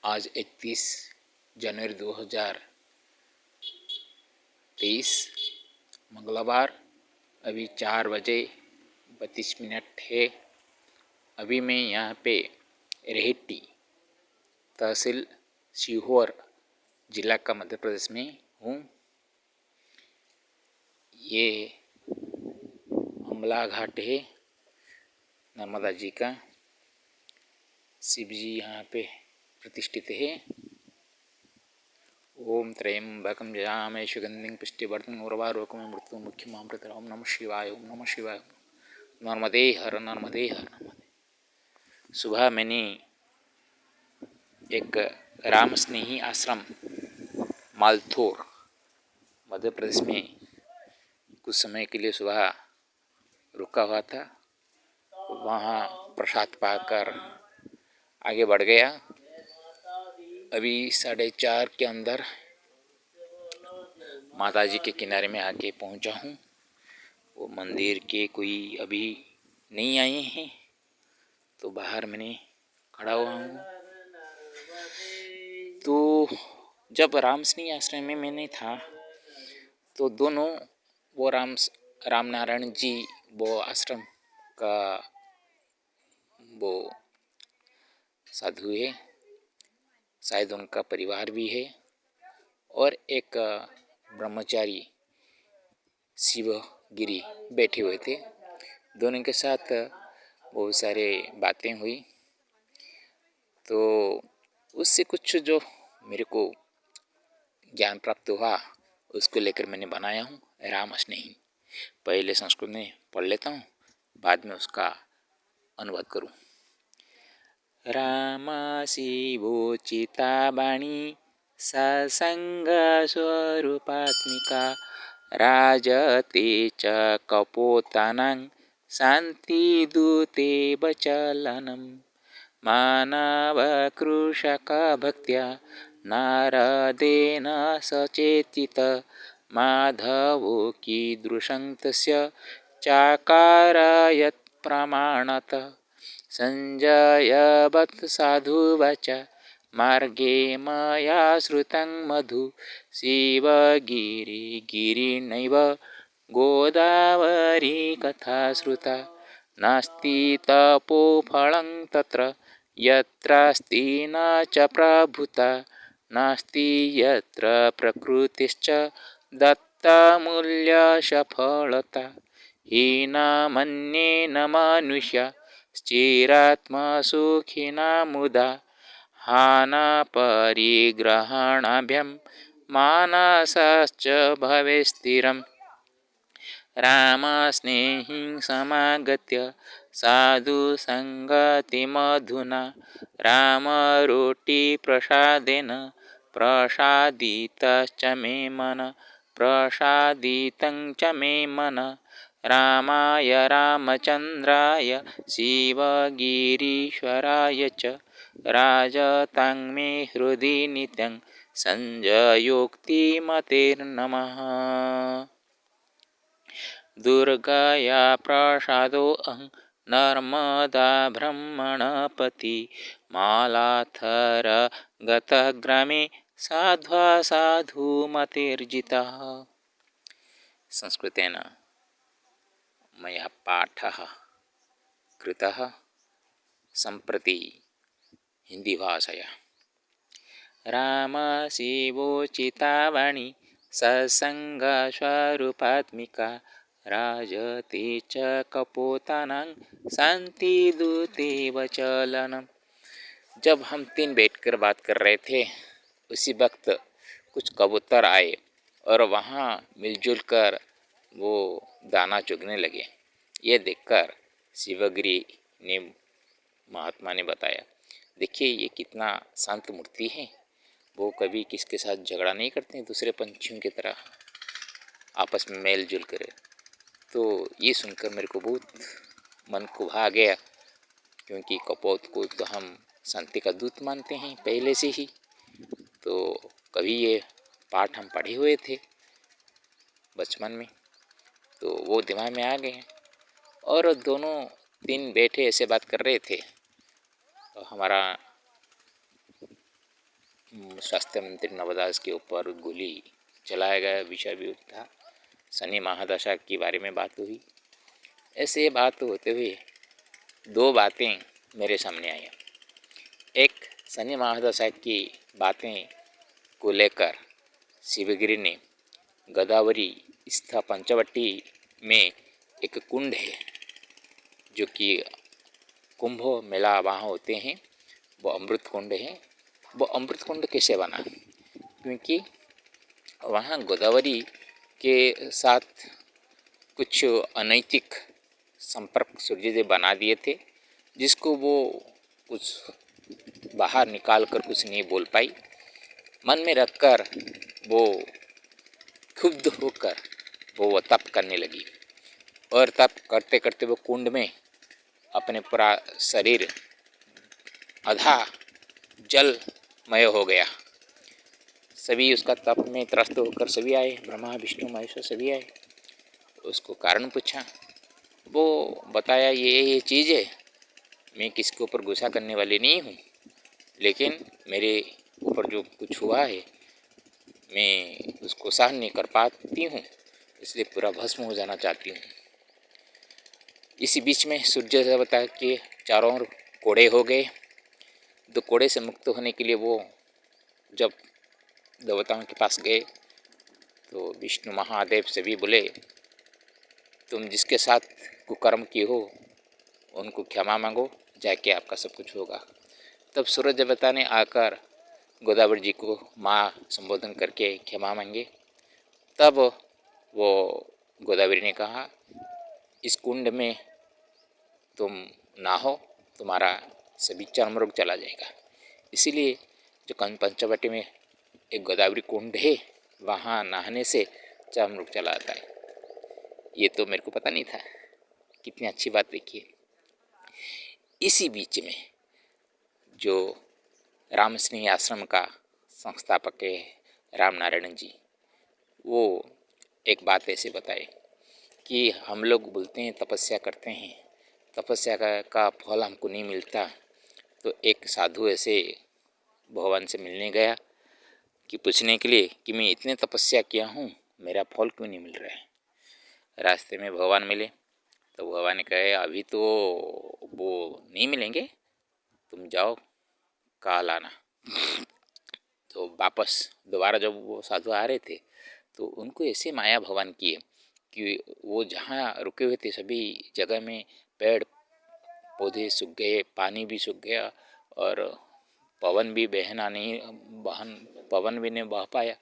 आज 31 जनवरी 2023 मंगलवार। अभी 4 बजे 32 मिनट है। अभी मैं यहाँ पे रेहटी तहसील सीहोर जिला का मध्य प्रदेश में हूँ। ये अमला घाट है नर्मदा जी का। शिव जी यहाँ पे प्रतिष्ठित है। ओम त्र्यंबकं यजामहे सुगंधिं पुष्टिवर्धनम् उर्वारुकमिव मृत्युमुख्यमामृतम्। ओम नमः शिवाय, ओम नमः शिवाय। नर्मदे हर, नर्मदे हर, नर्मदे। सुबह मैंने एक राम स्नेही आश्रम मालथोर मध्य प्रदेश में कुछ समय के लिए सुबह रुका हुआ था। वहाँ प्रसाद पाकर आगे बढ़ गया। अभी 4:30 के अंदर माता जी के किनारे में आके पहुँचा हूँ। वो मंदिर के कोई अभी नहीं आए हैं, तो बाहर मैंने खड़ा हुआ हूँ। तो जब रामस्नेही आश्रम में मैंने था तो दोनों वो राम नारायण जी वो आश्रम का वो साधु है, शायद उनका परिवार भी है, और एक ब्रह्मचारी शिवगिरी बैठे हुए थे। दोनों के साथ बहुत सारे बातें हुई। तो उससे कुछ जो मेरे को ज्ञान प्राप्त हुआ उसको लेकर मैंने बनाया हूँ राम स्नेही। पहले संस्कृत में पढ़ लेता हूँ, बाद में उसका अनुवाद करूँ। राम शिवोचिता वाणी सत्संग स्वरूपात्मिका राजते च कपोतानां शान्तिदूते वचलनं मानवकृषकभक्त्या नारदेन सचेतित माधवो कीदृशं तस्य चाकारयत् प्रमाणतः संजयवत् साधुवाच मार्गे मया श्रुतं मधु शिवगिरिगिरिणैव गोदावरी कथा श्रुता नास्ति तपोफलं तत्र यत्रास्ति न च प्रभुता नास्ति यत्र प्रकृतिश्च दत्तमूल्यसफलता हीना मन्येन मनुष्या स्थिरात्मसुखिना मुदा हानापरिग्रहणाभ्यां मानसश्च भवेत् स्थिरम् रामस्नेहिं समागत्य साधुसङ्गतिमधुना रामरोटिप्रसादेन प्रसादितश्च मे मन प्रसादितं च मे मन रामाय रामचन्द्राय शिवगिरीश्वराय च राजतां मे हृदि नित्यं संजयोक्तिमतेर्नमः। दुर्गया प्रसादोऽहं नर्मदा ब्रह्मणपति मालाथर गतः ग्रामे साध्वा साधुमतेर्जितः। संस्कृतेन मया पाठः कृतः, सम्प्रति हिन्दीभाषया। राम शिवोचिता वाणी सत्सङ्गस्वरूपात्मिका राजते च कपोतानां शान्तिदूते वचलनं। जब हम तीन बैठकर बात कर रहे थे उसी वक्त कुछ कबूतर आए और वहाँ मिलजुल कर वो दाना चुगने लगे। ये देखकर शिवगिरी ने महात्मा ने बताया, देखिए ये कितना शांत मूर्ति है, वो कभी किसके साथ झगड़ा नहीं करते, दूसरे पंछियों की तरह आपस में मेल जुल कर। तो ये सुनकर मेरे को बहुत मन को भा गया, क्योंकि कपोत को तो हम शांति का दूत मानते हैं पहले से ही। तो कभी ये पाठ हम पढ़े हुए थे बचपन में, तो वो दिमाग में आ गए। और दोनों तीन बैठे ऐसे बात कर रहे थे। तो हमारा स्वास्थ्य मंत्री नवदास के ऊपर गोली चलाया गया विषय भी था। शनि महादशा के बारे में बात हुई। ऐसे बात होते हुए दो बातें मेरे सामने आई। एक, शनि महादशा की बातें को लेकर शिवगिरी ने गोदावरी स्थित पंचवटी में एक कुंड है जो कि कुंभ मेला वहाँ होते हैं, वो अमृत कुंड है। वो अमृत कुंड कैसे बना? क्योंकि वहाँ गोदावरी के साथ कुछ अनैतिक संपर्क सूर्यदेव बना दिए थे, जिसको वो कुछ बाहर निकाल कर कुछ नहीं बोल पाई। मन में रखकर वो क्षुब्ध होकर वो तप करने लगी और तप करते करते वो कुंड में अपने पूरा शरीर आधा जलमय हो गया। सभी उसका तप में त्रस्त होकर सभी आए, ब्रह्मा विष्णु महेश्वर सभी आए। उसको कारण पूछा, वो बताया ये चीज़ है, मैं किसके ऊपर गुस्सा करने वाली नहीं हूँ, लेकिन मेरे ऊपर जो कुछ हुआ है मैं उसको सहन नहीं कर पाती हूँ, इसलिए पूरा भस्म हो जाना चाहती हूँ। इसी बीच में सूर्य देवता के चारों ओर कोड़े हो गए। तो कोड़े से मुक्त होने के लिए वो जब देवताओं के पास गए तो विष्णु महादेव से भी बोले, तुम जिसके साथ कुकर्म किए हो उनको क्षमा मांगो, जाके आपका सब कुछ होगा। तब सूर्य देवता ने आकर गोदावरी जी को माँ संबोधन करके क्षमा मांगे। तब वो गोदावरी ने कहा, इस कुंड में तुम नहाओ, तुम्हारा सभी चर्म रोग चला जाएगा। इसीलिए जो पंचवटी में एक गोदावरी कुंड है, वहाँ नहाने से चर्म रोग चला आता है। ये तो मेरे को पता नहीं था। कितनी अच्छी बात देखिए। इसी बीच में जो रामस्नेही आश्रम का संस्थापक है राम नारायण जी, वो एक बात ऐसे बताए कि हम लोग बोलते हैं तपस्या करते हैं, तपस्या का फल हमको नहीं मिलता। तो एक साधु ऐसे भगवान से मिलने गया कि पूछने के लिए कि मैं इतने तपस्या किया हूँ, मेरा फल क्यों नहीं मिल रहा है। रास्ते में भगवान मिले तो भगवान ने कहे, अभी तो वो नहीं मिलेंगे, तुम जाओ, कल आना। तो वापस दोबारा जब वो साधु आ रहे थे तो उनको ऐसे माया भगवान किए कि वो जहाँ रुके हुए थे सभी जगह में पेड़ पौधे सूख गए, पानी भी सूख गया और पवन भी पवन भी नहीं बह पाया,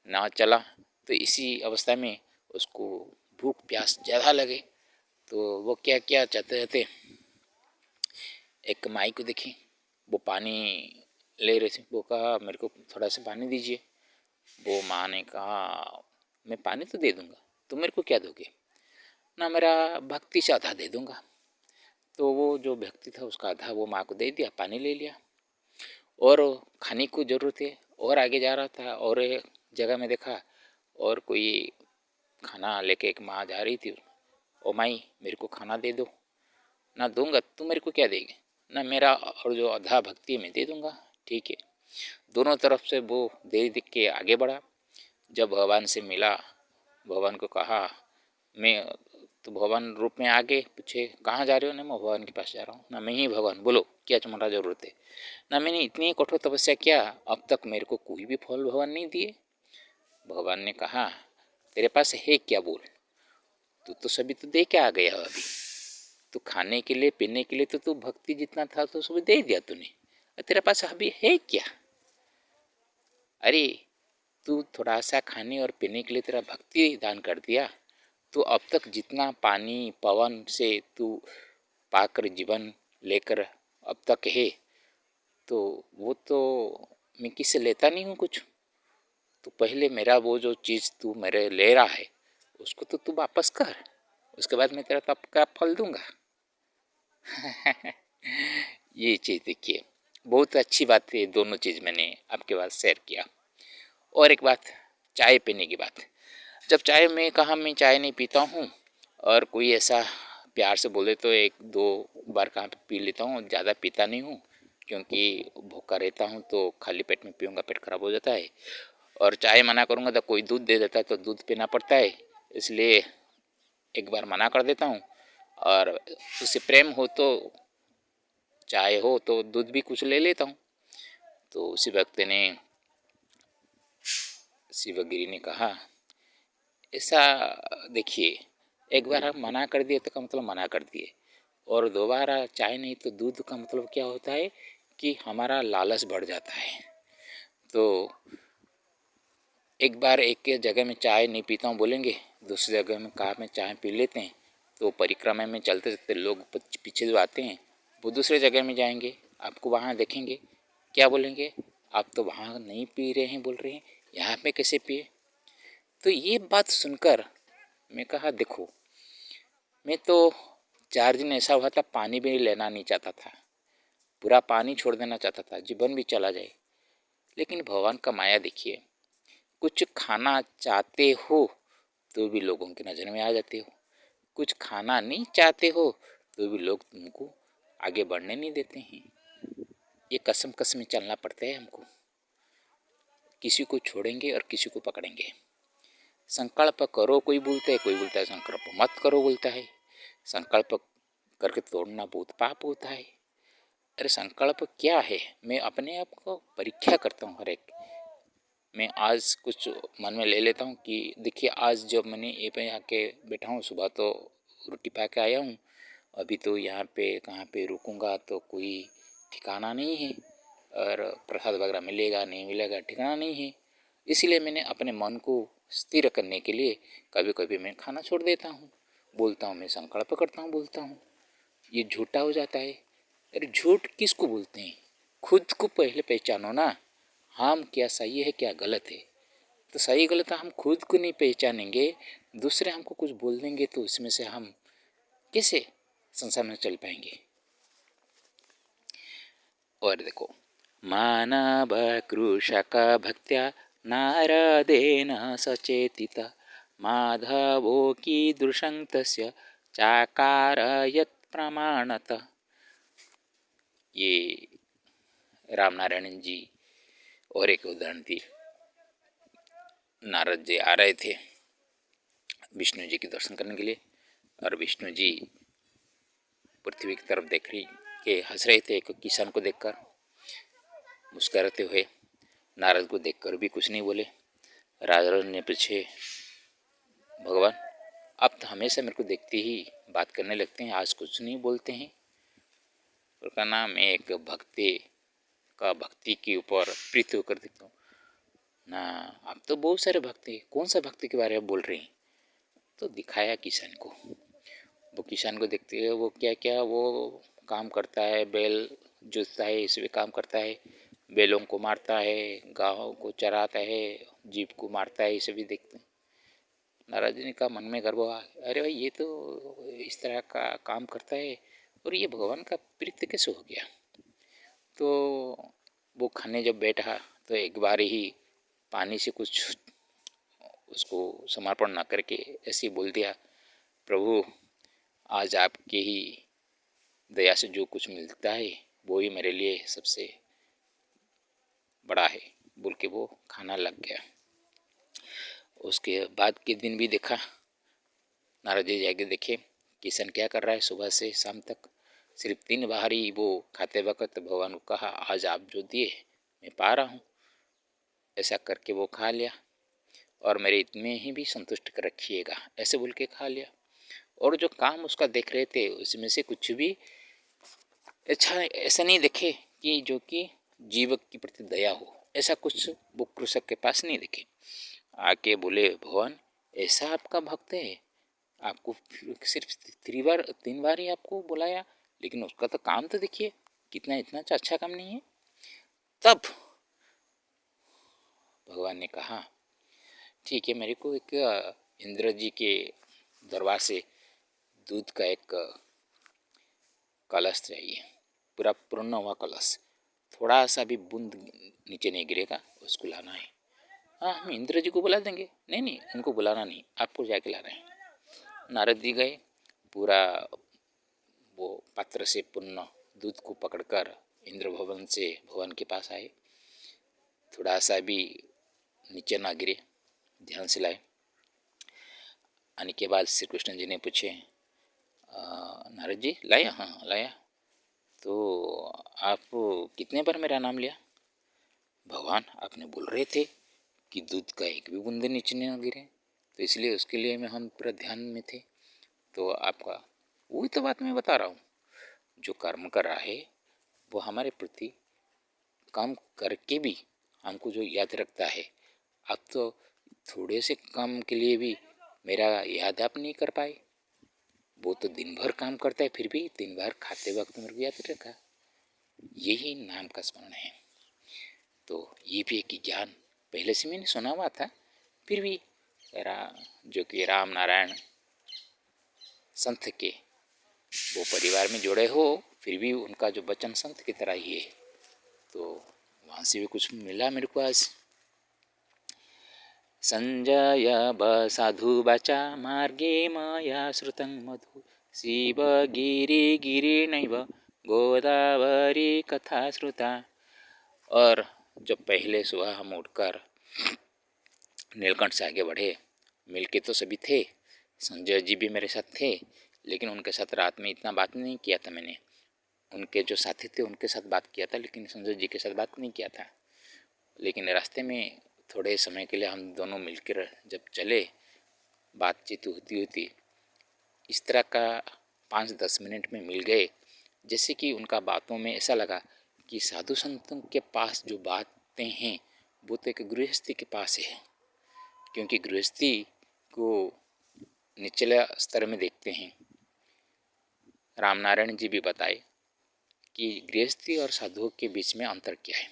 ना चला। तो इसी अवस्था में उसको भूख प्यास ज़्यादा लगे। तो वो क्या क्या चाहते रहते, एक माई को देखी, वो पानी ले रहे थे। वो कहा, मेरे को थोड़ा सा पानी दीजिए। वो माँ ने कहा, मैं पानी तो दे दूँगा, तुम मेरे को क्या दोगे? ना, मेरा भक्ति से आधा दे दूँगा। तो वो जो भक्ति था उसका आधा वो माँ को दे दिया, पानी ले लिया। और खाने को ज़रूरत है और आगे जा रहा था और एक जगह में देखा और कोई खाना लेके एक माँ जा रही थी। ओ माई, मेरे को खाना दे दो। ना, दूंगा, तुम मेरे को क्या देंगे? ना, मेरा और जो आधा भक्ति है मैं दे दूंगा। ठीक है। दोनों तरफ से वो दे दे के आगे बढ़ा। जब भगवान से मिला, भगवान को कहा, मैं तो भगवान रूप में आगे पूछे, कहाँ जा रहे हो? ना, मैं भगवान के पास जा रहा हूँ। ना, मैं ही भगवान, बोलो क्या तुम्हारा जरूरत है? ना, मैंने इतनी कठोर तपस्या किया, अब तक मेरे को कोई भी फल भगवान नहीं दिए। भगवान ने कहा, तेरे पास है क्या बोल? तू तो सभी तो दे के आ गया हो। अभी तो खाने के लिए पीने के लिए तो तू भक्ति जितना था तो सब दे दिया तूने, और तेरे पास अभी है क्या? अरे, तू थोड़ा सा खाने और पीने के लिए तेरा भक्ति दान कर दिया, तो अब तक जितना पानी पवन से तू पाकर जीवन लेकर अब तक है, तो वो तो मैं किससे लेता नहीं हूँ कुछ। तो पहले मेरा वो जो चीज़ तू मेरे ले रहा है उसको तो तू वापस कर, उसके बाद मैं तेरा तप का फल दूंगा। ये चीज़ देखिए, बहुत अच्छी बात है। दोनों चीज़ मैंने आपके पास शेयर किया। और एक बात, चाय पीने की बात। जब चाय में कहा मैं चाय नहीं पीता हूँ, और कोई ऐसा प्यार से बोले तो एक दो बार कहाँ पे पी लेता हूँ, ज़्यादा पीता नहीं हूँ, क्योंकि भूखा रहता हूँ तो खाली पेट में पीऊँगा पेट खराब हो जाता है, और चाय मना करूँगा तो कोई दूध दे देता है तो दूध पीना पड़ता है। इसलिए एक बार मना कर देता हूँ, और उससे प्रेम हो तो चाय हो तो दूध भी कुछ ले लेता हूँ। तो उसी वक्त ने शिवगिरी ने कहा, ऐसा देखिए, एक बार आप मना कर दिए तो का मतलब मना कर दिए, और दोबारा चाय नहीं तो दूध का मतलब क्या होता है कि हमारा लालच बढ़ जाता है। तो एक बार एक जगह में चाय नहीं पीता हूँ बोलेंगे, दूसरी जगह में कहा मैं चाय पी लेते हैं, तो परिक्रमा में चलते चलते लोग पीछे जो आते हैं वो दूसरे जगह में जाएंगे, आपको वहाँ देखेंगे, क्या बोलेंगे, आप तो वहाँ नहीं पी रहे हैं बोल रहे हैं, यहाँ पे कैसे पिए। तो ये बात सुनकर मैं कहा, देखो मैं तो 4 दिन ऐसा हुआ था पानी भी लेना नहीं चाहता था, पूरा पानी छोड़ देना चाहता था, जीवन भी चला जाए, लेकिन भगवान का माया देखिए, कुछ खाना चाहते हो तो भी लोगों की नज़र में आ जाते हो, कुछ खाना नहीं चाहते हो तो भी लोग तुमको आगे बढ़ने नहीं देते हैं। ये कसम कसम में चलना पड़ता है हमको, किसी को छोड़ेंगे और किसी को पकड़ेंगे। संकल्प करो कोई बोलता है, कोई बोलता है संकल्प मत करो बोलता है, संकल्प करके तोड़ना बहुत पाप होता है। अरे संकल्प क्या है, मैं अपने आप को परीक्षा करता हूँ हर एक। मैं आज कुछ मन में ले लेता हूँ कि देखिए आज जब मैंने ये पे आके बैठा हूँ, सुबह तो रोटी पा के आया हूँ, अभी तो यहाँ पे कहाँ पे रुकूंगा तो कोई ठिकाना नहीं है, और प्रसाद वगैरह मिलेगा नहीं मिलेगा ठिकाना नहीं है। इसलिए मैंने अपने मन को स्थिर करने के लिए कभी कभी मैं खाना छोड़ देता हूँ, बोलता हूँ मैं संकल्प करता हूँ, बोलता हूँ ये झूठा हो जाता है। अरे झूठ किसको बोलते हैं, खुद को पहले पहचानो ना, हम क्या सही है क्या गलत है। तो सही गलत हम खुद को नहीं पहचानेंगे, दूसरे हमको कुछ बोल देंगे तो उसमें से हम कैसे संसार में चल पाएंगे। और देखो, मानव कृषक भक्त्या नारदेन सचेतित माधवो कीदृशं तस्य चाकारयत् प्रमाणत। ये राम नारायण जी और एक उदाहरण थी। नारद जी आ रहे थे विष्णु जी के दर्शन करने के लिए, और विष्णु जी पृथ्वी की तरफ देख रही के हंस रहे थे एक किसान को देखकर, मुस्कुराते हुए। नारद को देखकर भी कुछ नहीं बोले। राजा ने पूछे, भगवान आप तो हमेशा मेरे को देखते ही बात करने लगते हैं, आज कुछ नहीं बोलते हैं। और कहना, मैं एक भक्ति के ऊपर प्रीत होकर देखता हूँ ना, आप तो बहुत सारे भक्ति, कौन सा भक्ति के बारे में बोल रहे हैं। तो दिखाया किसान को, वो किसान को देखते हैं, वो क्या क्या वो काम करता है, बैल जोतता है, इसमें काम करता है, बैलों को मारता है, गायों को चराता है, जीप को मारता है, इसे भी देखते हैं। नाराज जी का मन में गर्व हुआ, अरे भाई ये तो इस तरह का काम करता है, और ये भगवान का प्रीत कैसे हो गया। तो वो खाने जब बैठा तो एक बार ही पानी से कुछ उसको समर्पण न करके ऐसे ही बोल दिया, प्रभु आज आपके ही दया से जो कुछ मिलता है वो ही मेरे लिए सबसे बड़ा है, बोल के वो खाना लग गया। उसके बाद के दिन भी देखा, नारद जी जाके देखे किशन क्या कर रहा है, सुबह से शाम तक सिर्फ 3 बार ही वो खाते वक्त भगवान को कहा, आज आप जो दिए मैं पा रहा हूँ, ऐसा करके वो खा लिया, और मेरे इतने ही भी संतुष्ट कर रखिएगा, ऐसे बोल के खा लिया। और जो काम उसका देख रहे थे उसमें से कुछ भी अच्छा ऐसा नहीं देखे कि जो कि जीव के प्रति दया हो, ऐसा कुछ वो कृषक के पास नहीं देखे। आके बोले, भगवान ऐसा आपका भक्त है, आपको सिर्फ 3 बार ही आपको बुलाया, लेकिन उसका तो काम तो देखिए कितना, इतना अच्छा काम नहीं है। तब भगवान ने कहा, ठीक है, मेरे को एक इंद्र जी के दरबार से दूध का एक कलश चाहिए, पूरा पूर्ण हुआ कलश, थोड़ा सा भी बूंद नीचे नहीं गिरेगा, उसको लाना है। हाँ हम इंद्र जी को बुला देंगे, नहीं नहीं उनको बुलाना नहीं, आपको जाके ला रहे हैं। नारद जी गए, पूरा वो पात्र से पूर्ण दूध को पकड़कर इंद्र भवन से भवन के पास आए, थोड़ा सा भी नीचे ना गिरे, ध्यान से लाए। आने के बाद श्री कृष्ण जी ने पूछे, नारद जी लाया? हाँ लाया। तो आप कितने बार मेरा नाम लिया? भगवान आपने बोल रहे थे कि दूध का एक भी बूंद नीचे न गिरे, तो इसलिए उसके लिए मैं हम पूरा ध्यान में थे। तो आपका वही तो बात मैं बता रहा हूँ, जो कर्म कर रहा है वो हमारे प्रति काम करके भी हमको जो याद रखता है। आप तो थोड़े से काम के लिए भी मेरा याद आप नहीं कर पाए। वो तो दिन भर काम करता है, फिर भी दिन भर खाते वक्त मेरे को याद रखा। यही नाम का स्मरण है। तो ये भी एक ज्ञान पहले से मैंने सुना हुआ था, फिर भी जो कि राम नारायण संत के वो परिवार में जुड़े हो, फिर भी उनका जो वचन संत की तरह ही है। तो वहाँ से भी कुछ मिला मेरे को आज। संजय साधु बचा मार्गे माया श्रुतं मधु शिवगिरिगिरिणैव गोदावरी कथा श्रुता। और जब पहले सुबह हम उठकर नीलकंठ से आगे बढ़े, मिलके तो सभी थे, संजय जी भी मेरे साथ थे, लेकिन उनके साथ रात में इतना बात नहीं किया था मैंने। उनके जो साथी थे उनके साथ बात किया था, लेकिन संजय जी के साथ बात नहीं किया था। लेकिन रास्ते में थोड़े समय के लिए हम दोनों मिलकर जब चले, बातचीत होती होती इस तरह का 5-10 मिनट में मिल गए, जैसे कि उनका बातों में ऐसा लगा कि साधु संतों के पास जो बातें हैं वो तो एक गृहस्थी के पास है। क्योंकि गृहस्थी को निचले स्तर में देखते हैं। रामनारायण जी भी बताए कि गृहस्थी और साधुओं के बीच में अंतर क्या है।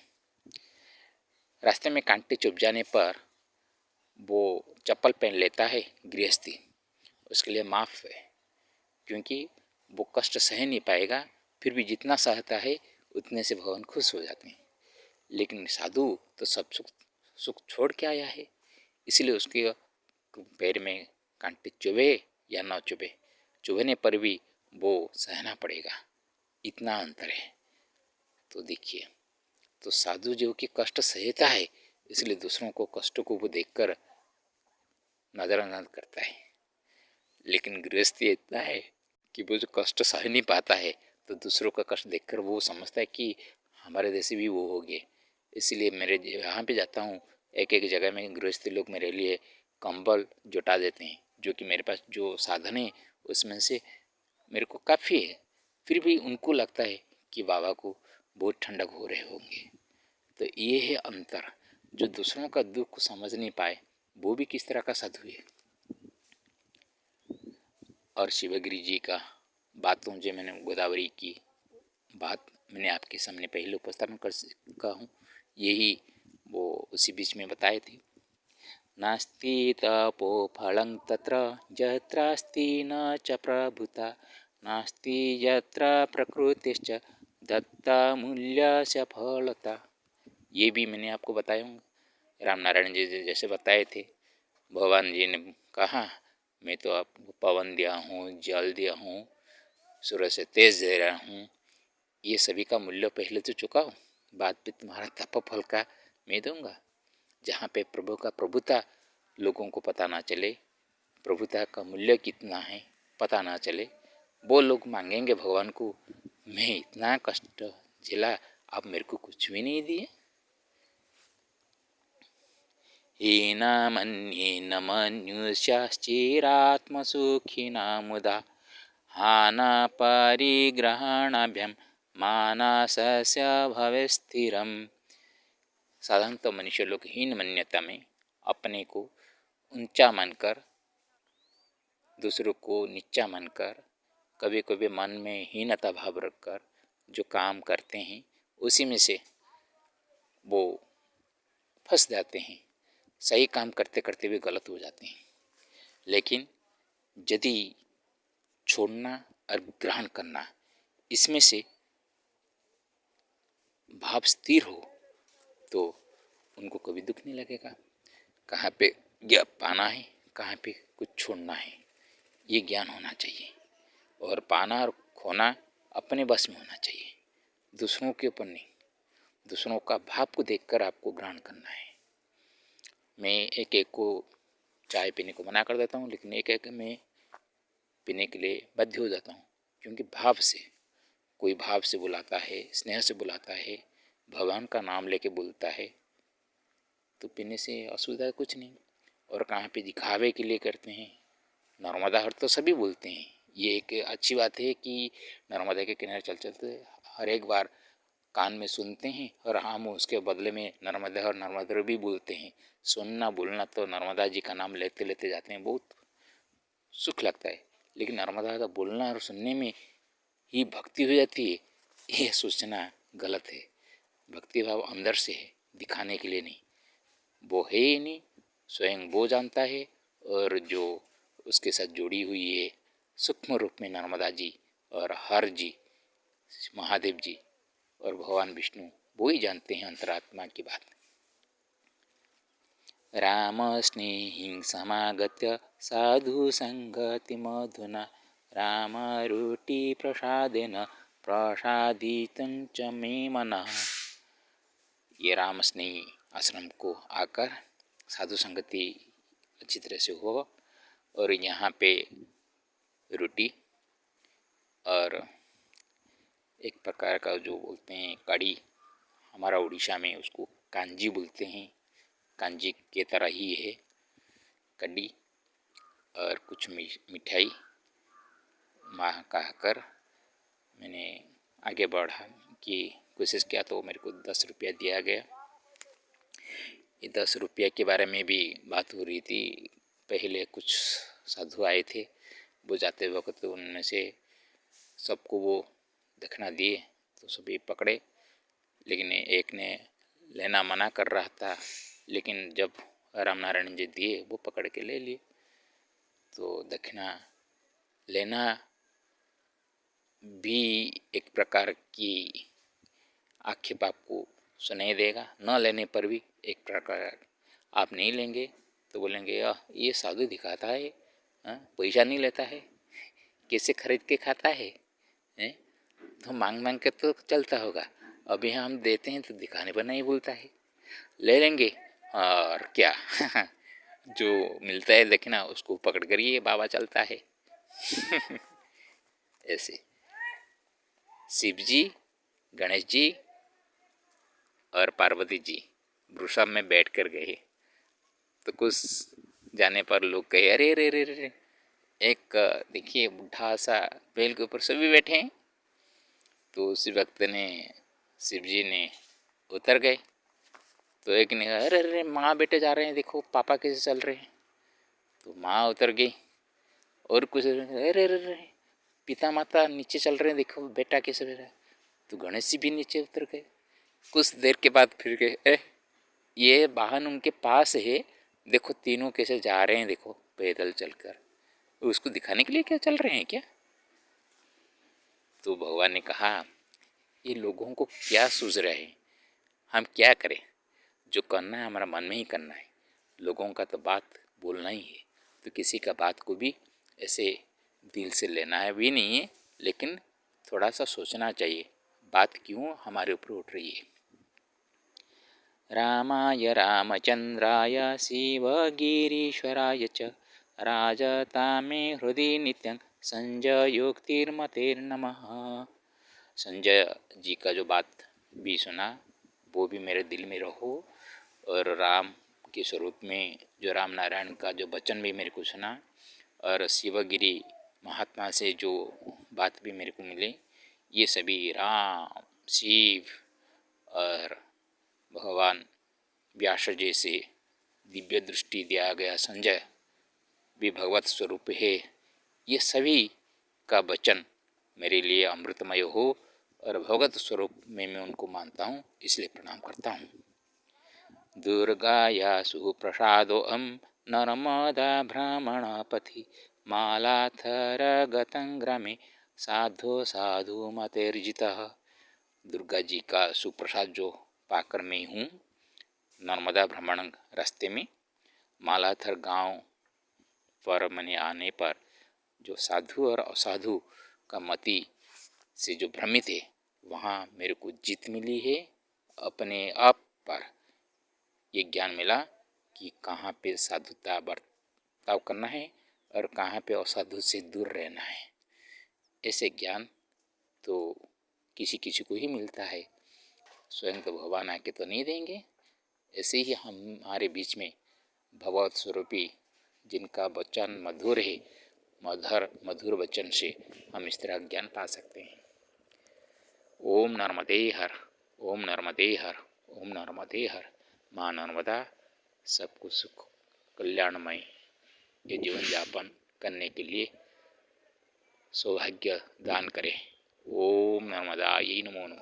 रास्ते में कांटे चुभ जाने पर वो चप्पल पहन लेता है गृहस्थी, उसके लिए माफ़ है, क्योंकि वो कष्ट सह नहीं पाएगा, फिर भी जितना सहता है उतने से भगवान खुश हो जाते हैं। लेकिन साधु तो सब सुख छोड़ के आया है, इसलिए उसके पैर में कांटे चुभे या ना चुभे, चुभने पर भी वो सहना पड़ेगा, इतना अंतर है। तो देखिए, तो साधु जो कि कष्ट सहता है, इसलिए दूसरों को कष्ट को वो देखकर नजरअंदाज करता है। लेकिन गृहस्थी इतना है कि वो जो कष्ट सह नहीं पाता है, तो दूसरों का कष्ट देखकर वो समझता है कि हमारे जैसे भी वो हो गए। इसलिए मेरे यहाँ पे जाता हूँ, एक एक जगह में गृहस्थी लोग मेरे लिए कंबल जुटा देते हैं, जो कि मेरे पास जो साधन है उसमें से मेरे को काफ़ी है। फिर भी उनको लगता है कि बाबा को बहुत ठंडक हो रहे होंगे। तो ये है अंतर, जो दूसरों का दुख को समझ नहीं पाए वो भी किस तरह का साधु है। और शिवगिरी जी का बातों जो मैंने गोदावरी की बात मैंने आपके सामने पहले उपस्थापन कर चुका हूँ, यही वो उसी बीच में बताए थे। नास्ति तपो फलं तत्र यत्रास्ति न च प्रभुता नास्ति यत्र प्रकृतिश्च दत्ता मूल्यस्य फलता। ये भी मैंने आपको बताया हूँ। रामनारायण जी जैसे बताए थे, भगवान जी ने कहा मैं तो आपको पवन दिया हूँ, जल दिया हूँ, सूरज से तेज दे रहा हूँ, ये सभी का मूल्य पहले तो चुका हूँ, बाद में तुम्हारा तप फल का मैं दूंगा। जहाँ पे प्रभु का प्रभुता लोगों को पता ना चले, प्रभुता का मूल्य कितना है पता ना चले, वो लोग मांगेंगे भगवान को, मैं इतना कष्ट झेला, आप मेरे को कुछ भी नहीं दिए। हीनमन्येन मनुष्याश्चिरात्मसुखिना मुदा हानापरिग्रहणाभ्यां मानसस्य भवेत् स्थिरम्। साधारणतः मनुष्य लोग हीन मान्यता में अपने को ऊंचा मानकर, दूसरों को नीचा मानकर, कभी कभी मन में हीनता भाव रखकर जो काम करते हैं उसी में से वो फंस जाते हैं। सही काम करते करते भी गलत हो जाते हैं। लेकिन यदि छोड़ना और ग्रहण करना, इसमें से भाव स्थिर हो तो उनको कभी दुख नहीं लगेगा। कहाँ पे क्या पाना है, कहाँ पे कुछ छोड़ना है, ये ज्ञान होना चाहिए। और पाना और खोना अपने बस में होना चाहिए। दूसरों के ऊपर नहीं, दूसरों का भाव को देखकर आपको ग्रहण करना है। मैं एक एक को चाय पीने को मना कर देता हूँ, लेकिन एक एक में पीने के लिए बाध्य हो जाता हूँ, क्योंकि भाव से, कोई भाव से बुलाता है, स्नेह से बुलाता है, भगवान का नाम लेके बोलता है, तो पीने से असुविधा कुछ नहीं। और कहाँ पे दिखावे के लिए करते हैं, नर्मदा हर तो सभी बोलते हैं। ये एक अच्छी बात है कि नर्मदा के किनारे चल चलते हर एक बार कान में सुनते हैं, और हम उसके बदले में नर्मदा और नर्मदा भी बोलते हैं। सुनना बोलना तो नर्मदा जी का नाम लेते लेते जाते हैं, बहुत सुख लगता है। लेकिन नर्मदा का बोलना और सुनने में ही भक्ति हो जाती है, यह सोचना गलत है। भक्ति भाव अंदर से है, दिखाने के लिए नहीं। वो है ही नहीं, स्वयं वो जानता है, और जो उसके साथ जुड़ी हुई है सूक्ष्म रूप में नर्मदा जी और हर जी, महादेव जी और भगवान विष्णु, वो ही जानते हैं अंतरात्मा की बात। राम स्नेहिं समागत्य साधु संगति मधुना रामारूटी प्रसादेन प्रसादितं च मे मनः। ये राम स्नेही आश्रम को आकर साधु संगति अच्छी तरह से हो, और यहाँ पे रोटी और एक प्रकार का जो बोलते हैं कड़ी, हमारा उड़ीसा में उसको कांजी बोलते हैं, कांजी के तरह ही है कड़ी, और कुछ मिठाई माँ कहकर मैंने आगे बढ़ा कि कोशिश किया, तो मेरे को 10 रुपया दिया गया। ये 10 रुपया के बारे में भी बात हो रही थी। पहले कुछ साधु आए थे, वो जाते वक्त उनमें से सबको वो दक्षिणा दिए, तो सभी पकड़े, लेकिन एक ने लेना मना कर रहा था, लेकिन जब राम नारायण जी दिए वो पकड़ के ले लिए। तो दक्षिणा लेना भी एक प्रकार की आक्षेप आपको सुनाई देगा, न लेने पर भी एक प्रकार आप नहीं लेंगे तो बोलेंगे ये साधु दिखाता है, पैसा नहीं लेता है, कैसे खरीद के खाता है, तो मांग मांग के तो चलता होगा। अभी हम देते हैं तो दिखाने पर नहीं भूलता है, ले लेंगे और क्या जो मिलता है देखना उसको पकड़ कर ये बाबा चलता है। ऐसे शिव जी, गणेश जी और पार्वती जी वृषभ में बैठ कर गए, तो कुछ जाने पर लोग कहे अरे अरे अरे अरे, एक देखिए बुढ़ा सा बैल के ऊपर सभी बैठे हैं। तो उसी वक्त ने शिव जी ने उतर गए, तो एक ने कहा अरे अरे माँ बेटे जा रहे हैं, देखो पापा कैसे चल रहे हैं। तो माँ उतर गई, और कुछ अरे अरे अरे पिता माता नीचे चल रहे हैं, देखो बेटा कैसे बैठा है। तो गणेश जी भी नीचे उतर गए। कुछ देर के बाद फिर गए, ये वाहन उनके पास है, देखो तीनों कैसे जा रहे हैं, देखो पैदल चलकर, उसको दिखाने के लिए क्या चल रहे हैं क्या। तो भगवान ने कहा ये लोगों को क्या सूझ रहा है, हम क्या करें, जो करना है हमारा मन में ही करना है, लोगों का तो बात बोलना ही है, तो किसी का बात को भी ऐसे दिल से लेना है भी नहीं है, लेकिन थोड़ा सा सोचना चाहिए बात क्यों हमारे ऊपर उठ रही है। रामाय रामचंद्राय शिवगिरीश्वराय च राजतामे हृदि नित्यं संजयोक्तिर्मतेर्नमः। संजय जी का जो बात भी सुना वो भी मेरे दिल में रहो, और राम के स्वरूप में जो राम नारायण का जो वचन भी मेरे को सुना, और शिवगिरी महात्मा से जो बात भी मेरे को मिले, ये सभी राम, शिव और भगवान व्यास जैसे दिव्य दृष्टि दिया गया संजय भी भगवत स्वरूप है, ये सभी का वचन मेरे लिए अमृतमय हो, और भगवत स्वरूप में मैं उनको मानता हूँ, इसलिए प्रणाम करता हूँ। दुर्गायासु प्रसादोऽहं नर्मदा भ्रमणपथि मालाथरगतं ग्रामे साधु साधु मतेर्जितः। दुर्गा जी का सुप्रसाद जो पाकर मैं हूँ, नर्मदा भ्रमण रास्ते में मालाथर गांव पर मैंने आने पर जो साधु और असाधु का मति से जो भ्रमित है, वहाँ मेरे को जीत मिली है। अपने आप पर ये ज्ञान मिला कि कहाँ पे साधुता बर्ताव करना है और कहाँ पे असाधु से दूर रहना है। ऐसे ज्ञान तो किसी किसी को ही मिलता है, स्वयं तो भगवान आके तो नहीं देंगे। ऐसे ही हमारे बीच में भगवत स्वरूपी जिनका वचन मधुर है, मधुर वचन से हम इस तरह ज्ञान पा सकते हैं। ओम नर्मदे हर, ओम नर्मदे हर, ओम नर्मदे हर। माँ नर्मदा सबको सुख कल्याणमय ये जीवन यापन करने के लिए सौभाग्य दान करे। ओम नर्मदा ये नमो नमः।